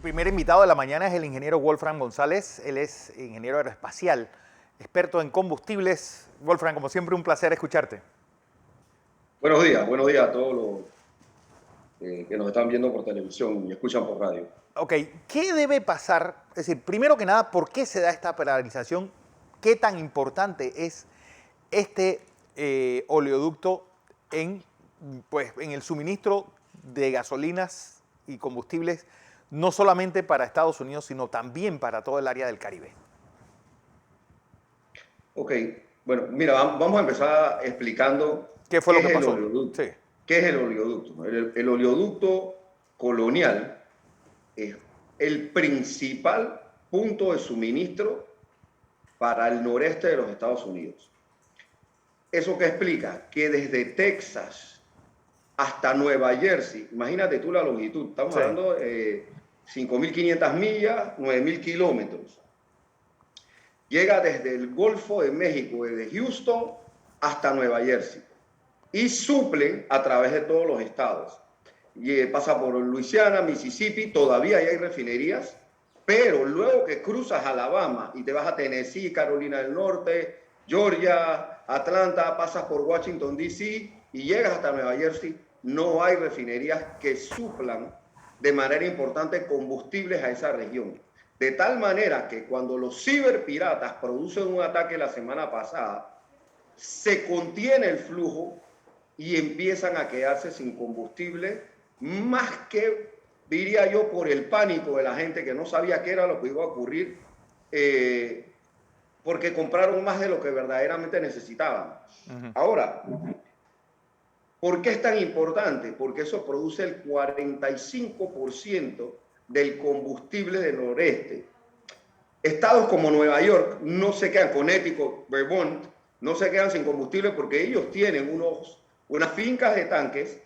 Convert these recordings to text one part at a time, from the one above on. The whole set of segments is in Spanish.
El primer invitado de la mañana es el ingeniero Wolfram González. Él es ingeniero aeroespacial, experto en combustibles. Wolfram, como siempre, un placer escucharte. Buenos días a todos los que nos están viendo por televisión y escuchan por radio. Ok, ¿qué debe pasar? Es decir, primero que nada, ¿por qué se da esta paralización? ¿Qué tan importante es este oleoducto en el suministro de gasolinas y combustibles, no solamente para Estados Unidos, sino también para todo el área del Caribe? Ok, bueno, mira, vamos a empezar explicando ¿Qué fue qué lo que es el pasó? oleoducto. Sí. ¿Qué es el oleoducto? El oleoducto colonial es el principal punto de suministro para el noreste de los Estados Unidos. ¿Eso qué explica? Que desde Texas hasta Nueva Jersey, imagínate tú la longitud, estamos Sí. hablando de 5.500 millas, 9.000 kilómetros. Llega desde el Golfo de México, desde Houston hasta Nueva Jersey, y suple a través de todos los estados. Y pasa por Luisiana, Mississippi, todavía hay refinerías, pero luego que cruzas Alabama y te vas a Tennessee, Carolina del Norte, Georgia, Atlanta, pasas por Washington, D.C. y llegas hasta Nueva Jersey, no hay refinerías que suplan de manera importante combustibles a esa región. De tal manera que cuando los ciberpiratas producen un ataque la semana pasada, se contiene el flujo y empiezan a quedarse sin combustible, más que, diría yo, por el pánico de la gente que no sabía qué era lo que iba a ocurrir, porque compraron más de lo que verdaderamente necesitaban. Ahora, ¿por qué es tan importante? Porque eso produce el 45% del combustible del noreste. Estados como Nueva York no se quedan, Connecticut, Vermont, no se quedan sin combustible porque ellos tienen unas fincas de tanques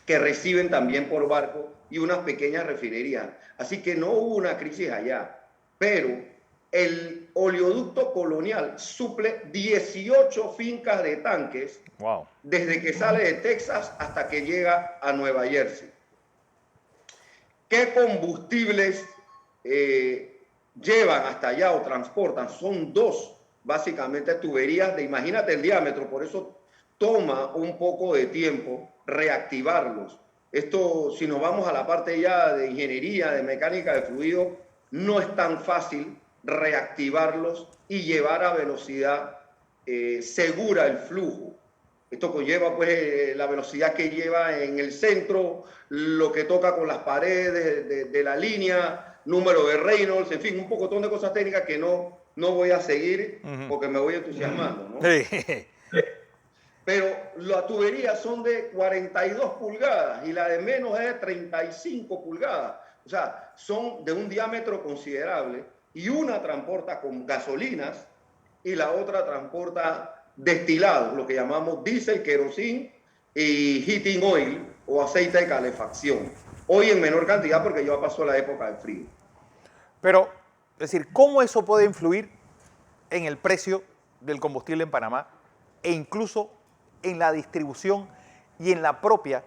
que reciben también por barco y unas pequeñas refinerías. Así que no hubo una crisis allá, pero el oleoducto colonial suple 18 fincas de tanques. Wow. Desde que sale de Texas hasta que llega a Nueva Jersey. ¿Qué combustibles llevan hasta allá o transportan? Son dos, básicamente, tuberías de, imagínate el diámetro, por eso toma un poco de tiempo reactivarlos. Esto, si nos vamos a la parte ya de ingeniería, de mecánica de fluido, no es tan fácil reactivarlos y llevar a velocidad segura el flujo. Esto conlleva pues la velocidad que lleva en el centro, lo que toca con las paredes de la línea, número de Reynolds, en fin, un pocotón de cosas técnicas que no voy a seguir porque me voy entusiasmando, ¿no? Sí. Pero las tuberías son de 42 pulgadas y la de menos es de 35 pulgadas. O sea, son de un diámetro considerable y una transporta con gasolinas y la otra transporta destilados, lo que llamamos diésel, querosín y heating oil o aceite de calefacción. Hoy en menor cantidad porque ya pasó la época de frío. Pero, es decir, ¿cómo eso puede influir en el precio del combustible en Panamá e incluso en la distribución y en la propia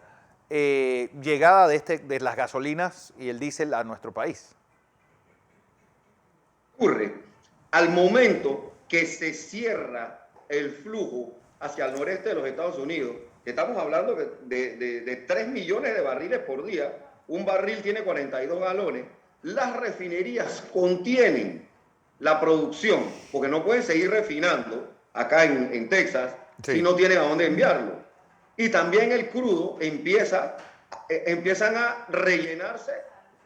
llegada de las gasolinas y el diésel a nuestro país? Ocurre al momento que se cierra el flujo hacia el noreste de los Estados Unidos, que estamos hablando de 3 millones de barriles por día, un barril tiene 42 galones, las refinerías contienen la producción, porque no pueden seguir refinando acá en Texas si no tienen a dónde enviarlo. Y también el crudo empiezan a rellenarse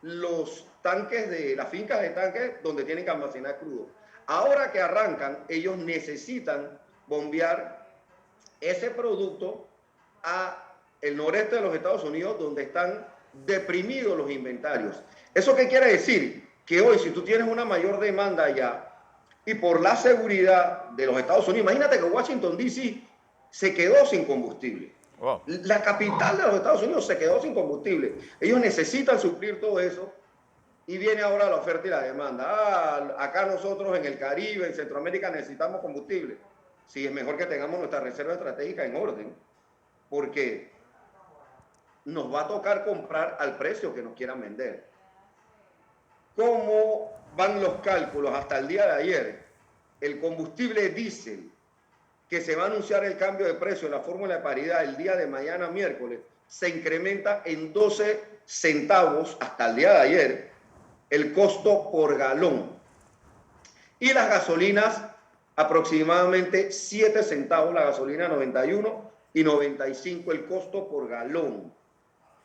los tanques de las fincas de tanques donde tienen que almacenar crudo. Ahora que arrancan, ellos necesitan bombear ese producto a el noreste de los Estados Unidos, donde están deprimidos los inventarios. ¿Eso qué quiere decir? Que hoy, si tú tienes una mayor demanda allá, y por la seguridad de los Estados Unidos, imagínate que Washington, D.C. se quedó sin combustible. Wow. La capital de los Estados Unidos se quedó sin combustible. Ellos necesitan suplir todo eso y viene ahora la oferta y la demanda. Acá nosotros en el Caribe, en Centroamérica necesitamos combustible. Sí, es mejor que tengamos nuestra reserva estratégica en orden, porque nos va a tocar comprar al precio que nos quieran vender. ¿Cómo van los cálculos hasta el día de ayer? El combustible diésel, que se va a anunciar el cambio de precio en la fórmula de paridad el día de mañana, miércoles, se incrementa en 12 centavos hasta el día de ayer el costo por galón. Y las gasolinas, aproximadamente 7 centavos, la gasolina 91 y 95 el costo por galón.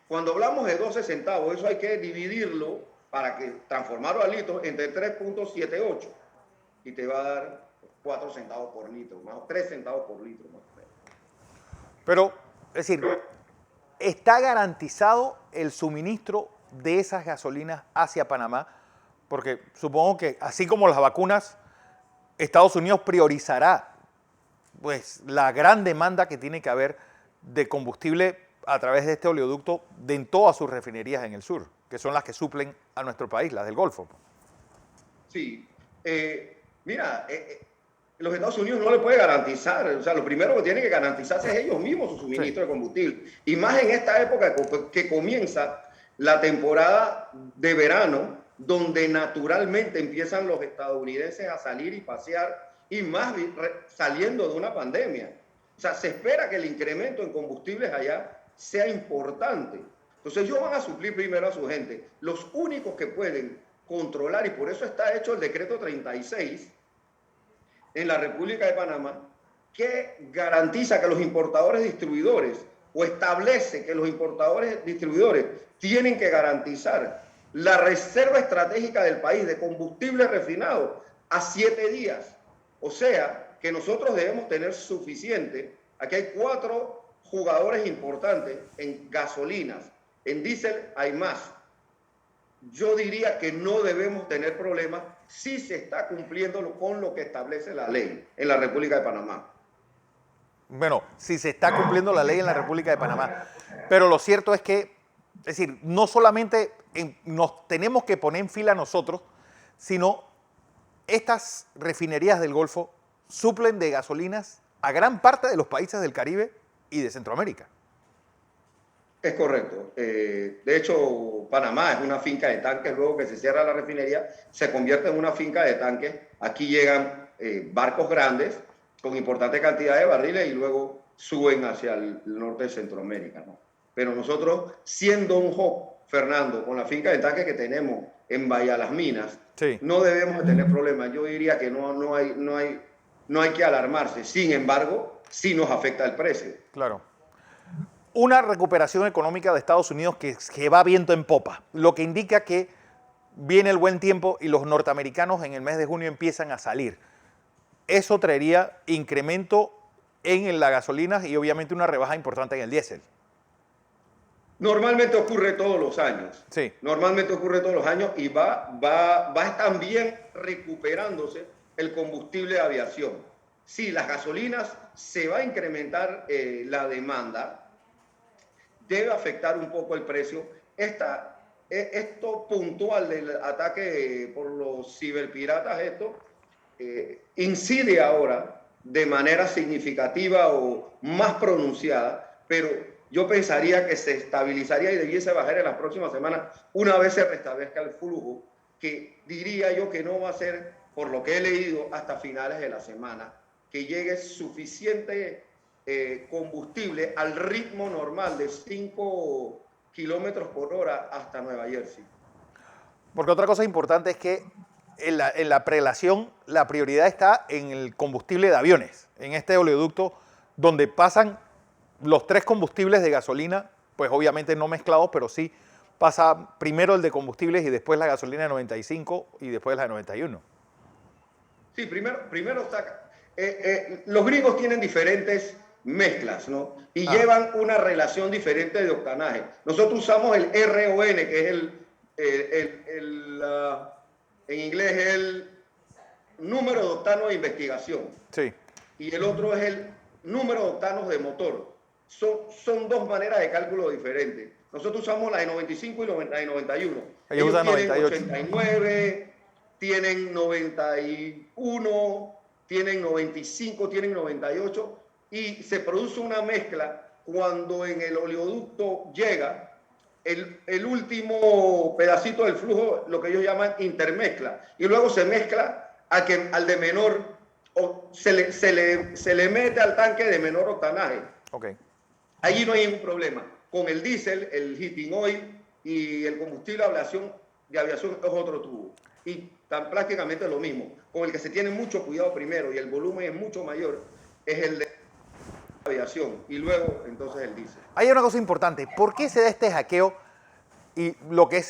Cuando hablamos de 12 centavos, eso hay que dividirlo para que transformarlo a litro entre 3.78 y te va a dar 4 centavos por litro, más 3 centavos por litro. Más. Pero, es decir, ¿está garantizado el suministro de esas gasolinas hacia Panamá? Porque supongo que, así como las vacunas, Estados Unidos priorizará pues, la gran demanda que tiene que haber de combustible a través de este oleoducto en todas sus refinerías en el sur, que son las que suplen a nuestro país, las del Golfo. Sí. Mira, los Estados Unidos no le puede garantizar, o sea, lo primero que tienen que garantizarse es ellos mismos su suministro de combustible. Y más en esta época que comienza la temporada de verano, donde naturalmente empiezan los estadounidenses a salir y pasear, y más saliendo de una pandemia. O sea, se espera que el incremento en combustibles allá sea importante. Entonces ellos van a suplir primero a su gente. Los únicos que pueden controlar, y por eso está hecho el decreto 36 en la República de Panamá, que garantiza que los importadores distribuidores, o establece que los importadores distribuidores tienen que garantizar la reserva estratégica del país de combustible refinado a 7 días. O sea, que nosotros debemos tener suficiente. Aquí hay 4 jugadores importantes en gasolinas. En diésel hay más. Yo diría que no debemos tener problemas si se está cumpliendo con lo que establece la ley en la República de Panamá. Bueno, si se está cumpliendo la ley en la República de Panamá. Pero lo cierto es que, es decir, no solamente nos tenemos que poner en fila nosotros, sino estas refinerías del Golfo suplen de gasolinas a gran parte de los países del Caribe y de Centroamérica. Es correcto. De hecho, Panamá es una finca de tanques. Luego que se cierra la refinería, se convierte en una finca de tanques. Aquí llegan barcos grandes con importante cantidad de barriles y luego suben hacia el norte de Centroamérica, ¿no? Pero nosotros, siendo un hub, Fernando, con la finca de tanques que tenemos en Bahía Las Minas, sí, no debemos de tener problemas. Yo diría que no hay que alarmarse. Sin embargo, sí nos afecta el precio. Claro. Una recuperación económica de Estados Unidos que va viento en popa, lo que indica que viene el buen tiempo y los norteamericanos en el mes de junio empiezan a salir. Eso traería incremento en la gasolina y obviamente una rebaja importante en el diésel. Normalmente ocurre todos los años. Sí. Normalmente ocurre todos los años y va también recuperándose el combustible de aviación. Sí, las gasolinas se va a incrementar la demanda, debe afectar un poco el precio. Esto puntual del ataque por los ciberpiratas, incide ahora de manera significativa o más pronunciada, pero yo pensaría que se estabilizaría y debiese bajar en las próximas semanas una vez se restablezca el flujo, que diría yo que no va a ser, por lo que he leído, hasta finales de la semana, que llegue suficiente combustible al ritmo normal de 5 kilómetros por hora hasta Nueva Jersey. Porque otra cosa importante es que en la prelación la prioridad está en el combustible de aviones, en este oleoducto donde pasan los 3 combustibles de gasolina, pues obviamente no mezclados, pero sí pasa primero el de combustibles y después la gasolina de 95 y después la de 91. Sí, primero está... los gringos tienen diferentes mezclas, ¿no? Y llevan una relación diferente de octanaje. Nosotros usamos el RON, que es en inglés es el número de octanos de investigación. Sí. Y el otro es el número de octanos de motor. Son 2 maneras de cálculo diferentes. Nosotros usamos la de 95 y la de 91. Ellos usan tienen 98. 89, tienen 91, tienen 95, tienen 98 y se produce una mezcla cuando en el oleoducto llega el último pedacito del flujo, lo que ellos llaman intermezcla, y luego se mezcla al de menor, o se le mete al tanque de menor octanaje. Okay. Allí no hay ningún problema. Con el diésel, el heating oil y el combustible de aviación es otro tubo. Y prácticamente lo mismo. Con el que se tiene mucho cuidado primero y el volumen es mucho mayor, es el de aviación. Y luego, entonces, el diésel. Hay una cosa importante. ¿Por qué se da este hackeo? Y lo que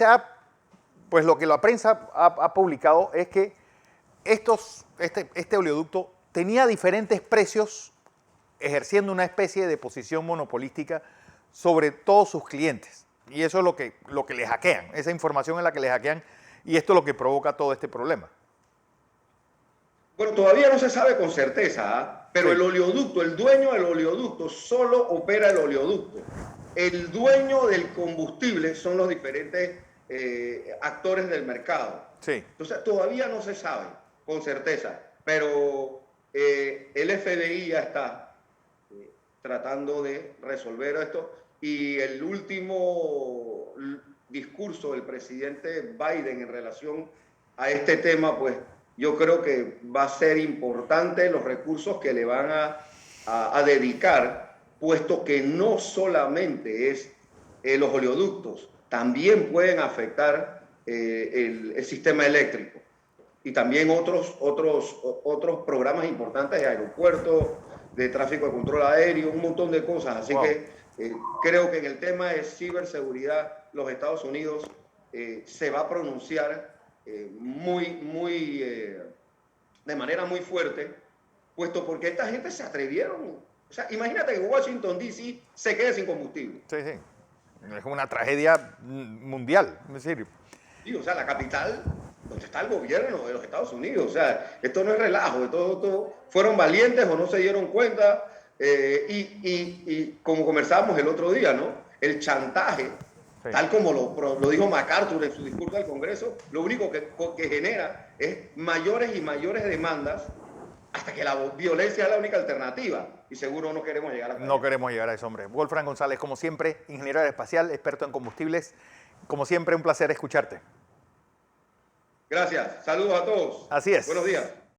lo que la prensa ha publicado es que este oleoducto tenía diferentes precios, ejerciendo una especie de posición monopolística sobre todos sus clientes. Y eso es lo que le hackean, esa información es la que le hackean, y esto es lo que provoca todo este problema. Bueno, todavía no se sabe con certeza, ¿eh? Pero sí. El oleoducto, el dueño del oleoducto solo opera el oleoducto. El dueño del combustible son los diferentes actores del mercado. Sí. Entonces todavía no se sabe con certeza, pero el FBI ya está tratando de resolver esto, y el último discurso del presidente Biden en relación a este tema, pues yo creo que va a ser importante los recursos que le van a dedicar, puesto que no solamente es los oleoductos, también pueden afectar el sistema eléctrico, y también otros programas importantes de aeropuertos, de tráfico de control aéreo, un montón de cosas. Así que creo que en el tema de ciberseguridad los Estados Unidos se va a pronunciar de manera muy fuerte, puesto porque esta gente se atrevieron. O sea, imagínate que Washington, D.C. se quede sin combustible. Sí, sí. Es una tragedia mundial, es decir. Sí, o sea, la capital donde está el gobierno de los Estados Unidos. O sea, esto no es relajo, esto fueron valientes o no se dieron cuenta. Y como conversábamos el otro día, ¿no? El chantaje, sí, tal como lo dijo MacArthur en su discurso al Congreso, lo único que genera es mayores y mayores demandas, hasta que la violencia es la única alternativa. Y seguro no queremos llegar a eso. No queremos llegar a eso, hombre. Wolfram González, como siempre, ingeniero aeroespacial, experto en combustibles. Como siempre, un placer escucharte. Gracias. Saludos a todos. Así es. Buenos días.